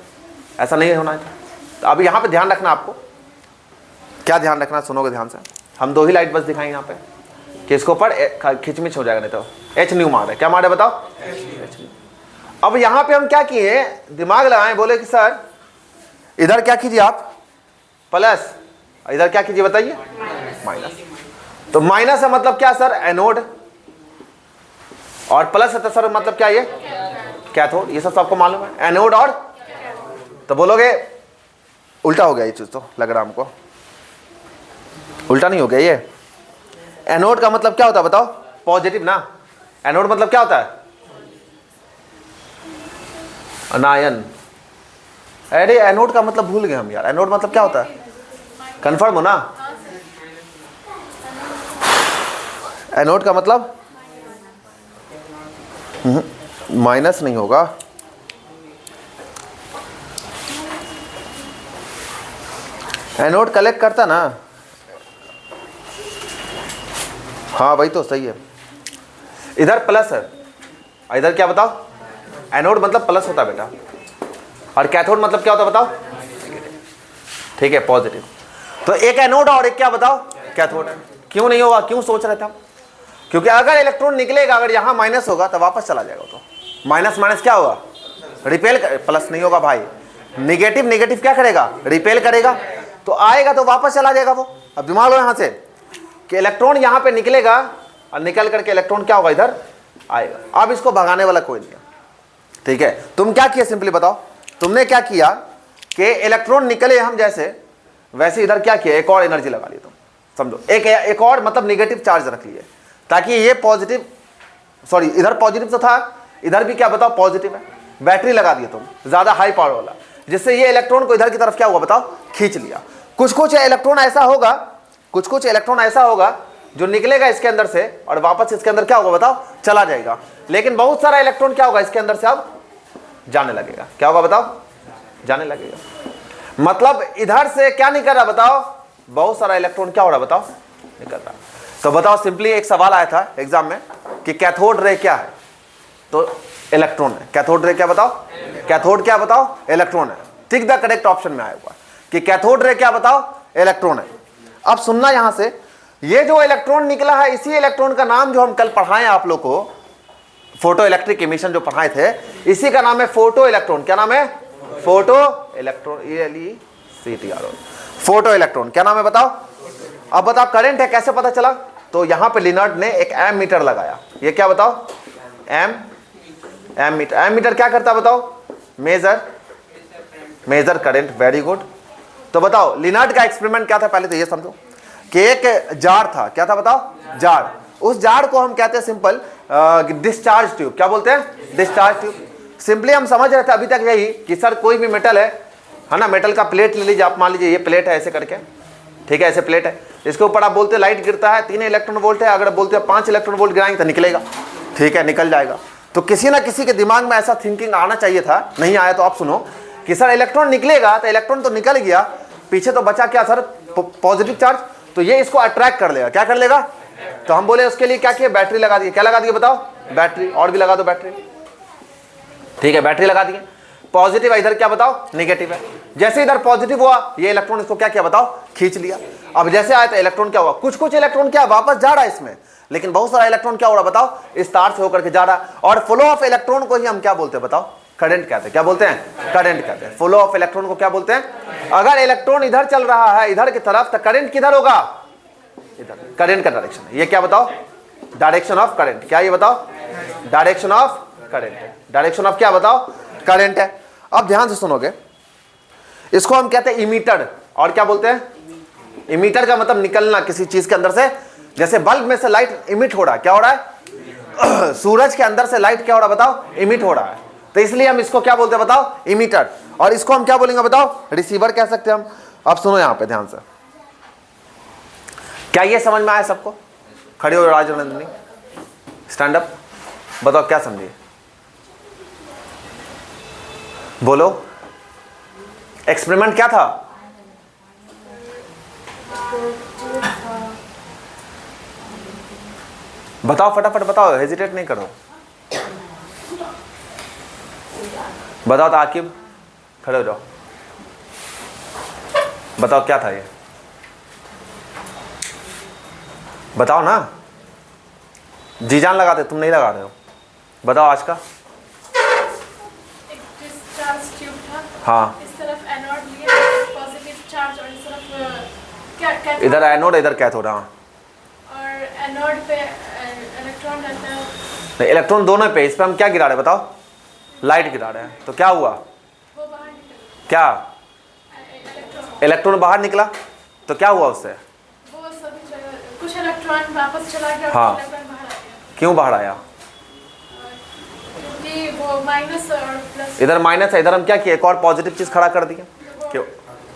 ऐसा नहीं होना है। तो अभी यहाँ पे ध्यान रखना, आपको क्या ध्यान रखना, सुनोगे ध्यान से। हम दो ही लाइट बस दिखाएंगे यहाँ पे कि इसके ऊपर खिचमिच हो जाएगा, नहीं तो एच न्यू मार है, क्या मार है बताओ, एच न्यू। अब यहाँ पे हम क्या किए, दिमाग लगाएं, बोले कि सर इधर क्या कीजिए आप, प्लस, इधर क्या कीजिए बताइए, माइनस। तो माइनस है मतलब क्या सर, एनोड, और प्लस है तो सर मतलब क्या, ये कैथोड, ये सब सबको मालूम है, एनोड और, तो बोलोगे उल्टा हो गया ये चीज, तो लग रहा हमको उल्टा नहीं हो गया ये। एनोड का मतलब क्या होता है बताओ, पॉजिटिव ना, एनोड मतलब क्या होता है, अनायन। अरे एनोड का मतलब भूल गए हम यार, एनोड मतलब क्या होता है, कंफर्म हो ना, एनोड का मतलब माइनस नहीं होगा, एनोड कलेक्ट करता ना, हाँ वही तो सही है। इधर प्लस है, इधर क्या बताओ, एनोड मतलब प्लस होता है बेटा, और कैथोड मतलब क्या होता है बताओ, ठीक है, पॉजिटिव। तो एक एनोड और एक क्या बताओ, कैथोड है। क्यों नहीं होगा, क्यों सोच रहे थे हम, क्योंकि अगर इलेक्ट्रॉन निकलेगा, अगर यहाँ माइनस होगा तो वापस चला जाएगा, तो माइनस माइनस क्या होगा, रिपेल, प्लस नहीं होगा भाई, निगेटिव निगेटिव क्या करेगा, रिपेल करेगा, तो आएगा तो वापस चला जाएगा वो। अब दिमाग लो यहाँ से कि इलेक्ट्रॉन यहाँ पे निकलेगा और निकल करके इलेक्ट्रॉन क्या होगा, इधर आएगा। अब इसको भगाने वाला कोई नहीं है, ठीक है। तुम क्या किया, सिंपली बताओ, तुमने क्या किया कि इलेक्ट्रॉन निकले हम जैसे, वैसे इधर क्या किया, एक और एनर्जी लगा ली तुम, समझो, एक और मतलब निगेटिव चार्ज रख लिए, ताकि ये पॉजिटिव, सॉरी इधर पॉजिटिव तो था, इधर भी क्या बताओ पॉजिटिव है, बैटरी लगा दिए तुम ज्यादा हाई पावर वाला, जिससे ये इलेक्ट्रॉन को इधर की तरफ क्या हुआ बताओ, खींच लिया। कुछ कुछ इलेक्ट्रॉन ऐसा होगा, कुछ कुछ इलेक्ट्रॉन ऐसा होगा जो निकलेगा इसके अंदर से और वापस इसके अंदर क्या होगा बताओ, चला जाएगा। लेकिन बहुत सारा इलेक्ट्रॉन क्या होगा, इसके अंदर से अब जाने लगेगा, क्या होगा बताओ, जाने लगेगा। मतलब इधर से क्या निकल रहा बताओ, बहुत सारा इलेक्ट्रॉन क्या हो रहा बताओ, निकल रहा। तो बताओ सिंपली एक सवाल आया था एग्जाम में कि कैथोड रे क्या है, तो इलेक्ट्रॉन है। कैथोड रे क्या बताओ, कैथोड क्या बताओ, इलेक्ट्रॉन है। टिक द करेक्ट ऑप्शन में आएगा कि कैथोड रे क्या बताओ, इलेक्ट्रॉन है। अब सुनना यहां से, ये जो इलेक्ट्रॉन निकला है, इसी इलेक्ट्रॉन का नाम जो हम कल पढ़ाए आप लोग को, फोटो इलेक्ट्रिक एमिशन जो पढ़ाए थे, इसी का नाम है फोटो इलेक्ट्रॉन। क्या नाम है, photo electron, ELECTRON, photo electron. क्या नाम है बताओ। अब बताओ करंट है, कैसे पता चला, तो यहां पे लिनार्ड ने एक एम मीटर लगाया। ये क्या बताओ, एम मीटर। एम मीटर क्या करता है बताओ, मेजर करंट। Very good. तो बताओ लिनार्ड का एक्सपेरिमेंट क्या था, पहले तो ये समझो कि एक जार था, क्या था बताओ, जार। उस जार को हम कहते हैं सिंपल डिस्चार्ज ट्यूब। क्या बोलते हैं, डिस्चार्ज ट्यूब। सिंपली हम समझ रहे थे अभी तक यही कि सर कोई भी मेटल है ना, मेटल का प्लेट ले लीजिए आप, मान लीजिए ये प्लेट है ऐसे करके, ठीक है, ऐसे प्लेट है, इसके ऊपर आप बोलते हैं लाइट गिरता है 3 इलेक्ट्रॉन वोल्ट है, अगर बोलते हैं 5 इलेक्ट्रॉन वोल्ट गिराएंगे तो निकलेगा, ठीक है, निकल जाएगा। तो किसी ना किसी के दिमाग में ऐसा थिंकिंग आना चाहिए था, नहीं आया तो आप सुनो कि सर इलेक्ट्रॉन निकलेगा, तो इलेक्ट्रॉन तो निकल गया, पीछे तो बचा क्या सर, पॉजिटिव चार्ज। तो ये इसको अट्रैक्ट कर लेगा। क्या कर लेगा? तो हम बोले उसके लिए क्या किया, बैटरी लगा दी। क्या लगा दिए बताओ? बैटरी। और भी लगा दो बैटरी, ठीक है, बैटरी लगा दिए। पॉजिटिव है इधर, क्या बताओ? नेगेटिव है। जैसे इधर पॉजिटिव हुआ, ये इलेक्ट्रॉन इसको क्या किया बताओ? खींच लिया। अब जैसे आया तो इलेक्ट्रॉन क्या हुआ? कुछ कुछ इलेक्ट्रॉन क्या वापस जा रहा है इसमें, लेकिन बहुत सारा इलेक्ट्रॉन क्या हो रहा है बताओ? इस तार से होकर के जा रहा है। और फ्लो ऑफ इलेक्ट्रॉन को ही हम क्या बोलते हैं बताओ? करंट कहते हैं। क्या बोलते हैं? करंट कहते हैं। फ्लो ऑफ इलेक्ट्रॉन को क्या बोलते हैं? अगर इलेक्ट्रॉन इधर चल रहा है इधर की तरफ, तो करंट किधर होगा? इधर। करंट का डायरेक्शन है ये, क्या बताओ? Direction of current. क्या ये बताओ? डायरेक्शन ऑफ करंट है। डायरेक्शन ऑफ क्या बताओ? करंट है। अब ध्यान से सुनोगे, इसको हम कहते हैं इमीटर। और क्या बोलते हैं? इमीटर का मतलब निकलना किसी चीज के अंदर से। जैसे बल्ब में से लाइट इमिट हो रहा है, क्या हो रहा है? सूरज के अंदर से लाइट क्या हो रहा है बताओ? इमिट हो रहा है। तो इसलिए हम इसको क्या बोलते हैं बताओ? इमीटर। और इसको हम क्या बोलेंगे बताओ? रिसीवर कह सकते हैं हम। अब सुनो यहां पे ध्यान से, क्या ये समझ में आया सबको? खड़े हो राजनंदिनी, स्टैंड अप, बताओ क्या समझिए, बोलो। एक्सपेरिमेंट क्या था? बताओ फटाफट बताओ, हेजिटेट नहीं करो, बताओ। तो आकिब खड़े हो जाओ, बताओ क्या था ये, बताओ ना। जी जान लगाते, तुम नहीं लगा रहे हो, बताओ आज का। एक डिस्चार्ज ट्यूब था, हाँ, इस तरफ एनोड लिया पॉजिटिव चार्ज, और इस तरफ क्या कैथोड, इधर एनोड इधर कैथोड। हाँ, और एनोड पे इलेक्ट्रॉन रहता है। नहीं, इलेक्ट्रॉन दोनों पे। इस पे हम क्या गिरा रहे हैं बताओ? लाइट गिरा रहे हैं। तो क्या हुआ? वो बाहर निकल, क्या? इलेक्ट्रॉन, इलेक्ट्रॉन बाहर निकला। तो क्या हुआ उससे? वो सभी जगह कुछ इलेक्ट्रॉन वापस चला गया, हाँ। और इलेक्ट्रॉन बाहर आ गया, क्यों बाहर आया? क्योंकि वो माइनस और प्लस। इधर माइनस है, इधर हम क्या किया? एक और पॉजिटिव चीज खड़ा कर दिया। क्यों?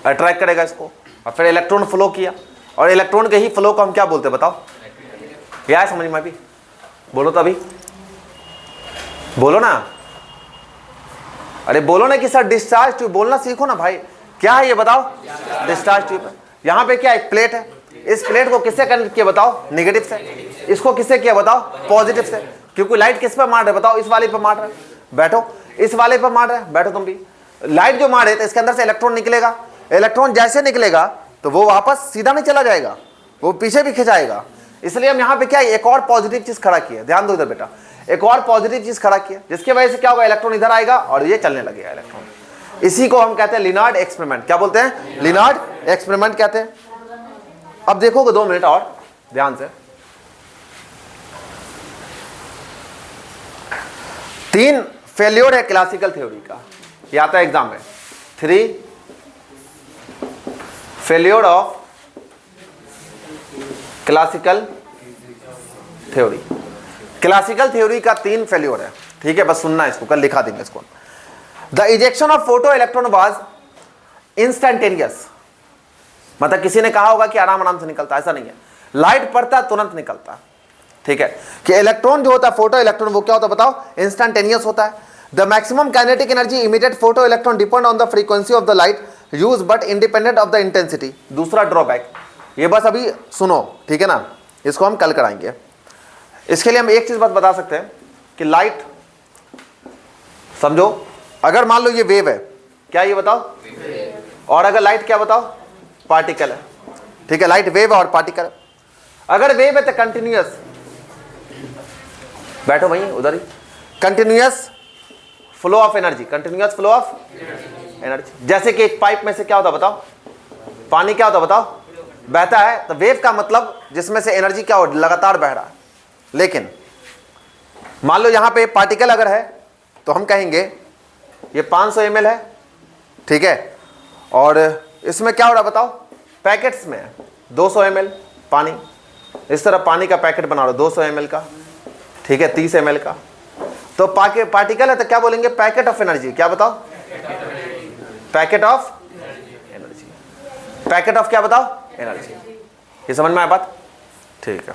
अट्रैक्ट करेगा इसको। और फिर इलेक्ट्रॉन फ्लो किया, और इलेक्ट्रॉन के ही फ्लो को हम क्या बोलते हैं बताओ? क्या है समझ में अभी? बोलो तो अभी, बोलो ना। अरे बोलो ना कि सर डिस्चार्ज ट्यूब, बोलना सीखो ना भाई। क्या है ये बताओ? डिस्चार्ज ट्यूब है। यहाँ पे क्या एक प्लेट है, इस प्लेट को किससे कनेक्ट किया बताओ? नेगेटिव से। इसको किससे किया बताओ? पॉजिटिव से। क्योंकि लाइट किस पर मार रहे बताओ? इस वाले पर मार रहे। बैठो, इस वाले पर मार रहे, बैठो तुम भी। लाइट जो मारे तो इसके अंदर से इलेक्ट्रॉन निकलेगा। इलेक्ट्रॉन जैसे निकलेगा तो वो वापस सीधा नहीं चला जाएगा, वो पीछे भी खिंचाएगा। इसलिए हम यहाँ पे क्या एक और पॉजिटिव चीज खड़ा किया। ध्यान दो इधर बेटा, एक और पॉजिटिव चीज खड़ा किया, जिसकी वजह से क्या होगा? इलेक्ट्रॉन इधर आएगा और ये चलने लगेगा इलेक्ट्रॉन। इसी को हम कहते हैं लिनार्ड एक्सपेरिमेंट। क्या बोलते हैं? लिनार्ड एक्सपेरिमेंट कहते हैं। अब देखोगे 2 मिनट और ध्यान से, 3 फेल्योर है क्लासिकल थ्योरी का। ये आता है एग्जाम में, 3 failure of classical theory. Classical theory का 3 फेल्योर है, ठीक है? बस सुनना इसको, कल लिखा देंगे इसको। The ejection of photo electron was instantaneous. मतलब किसी ने कहा होगा कि आराम आराम से निकलता, ऐसा नहीं है। लाइट पड़ता है तुरंत निकलता, ठीक है? कि इलेक्ट्रॉन जो होता है, फोटो इलेक्ट्रॉन, वो क्या होता है बताओ? इंस्टेंटेनियस होता है। The maximum kinetic energy emitted photo electron depend on the frequency of the light use but independent of the intensity. दूसरा ड्रॉबैक, ये बस अभी सुनो, ठीक है ना? इसको हम कल कराएंगे। इसके लिए हम एक चीज बस बता सकते हैं कि लाइट, समझो, अगर मान लो ये वेव है, क्या ये बताओ? और अगर लाइट क्या बताओ? पार्टिकल है, ठीक है? लाइट वेव और पार्टिकल। अगर वेव है तो कंटिन्यूअस, बैठो वहीं उधर ही, continuous flow of energy, continuous flow of energy. जैसे कि एक पाइप में से क्या होता बताओ? पानी क्या होता बताओ? बहता है। तो वेव का मतलब जिसमें से एनर्जी क्या हो, लगातार बह रहा है। लेकिन मान लो यहां पे पार्टिकल अगर है तो हम कहेंगे ये 500 ml है, ठीक है? और इसमें क्या हो रहा बताओ? पैकेट्स में है 200 ml पानी। इस तरह पानी का पैकेट बना लो 200 ml का, ठीक है? 30 ml का। तो पार्टिकल है तो क्या बोलेंगे? Packet of energy. क्या बताओ? Packet of energy. Packet of क्या बताओ? एनर्जी। ये समझ में आया बात? ठीक है।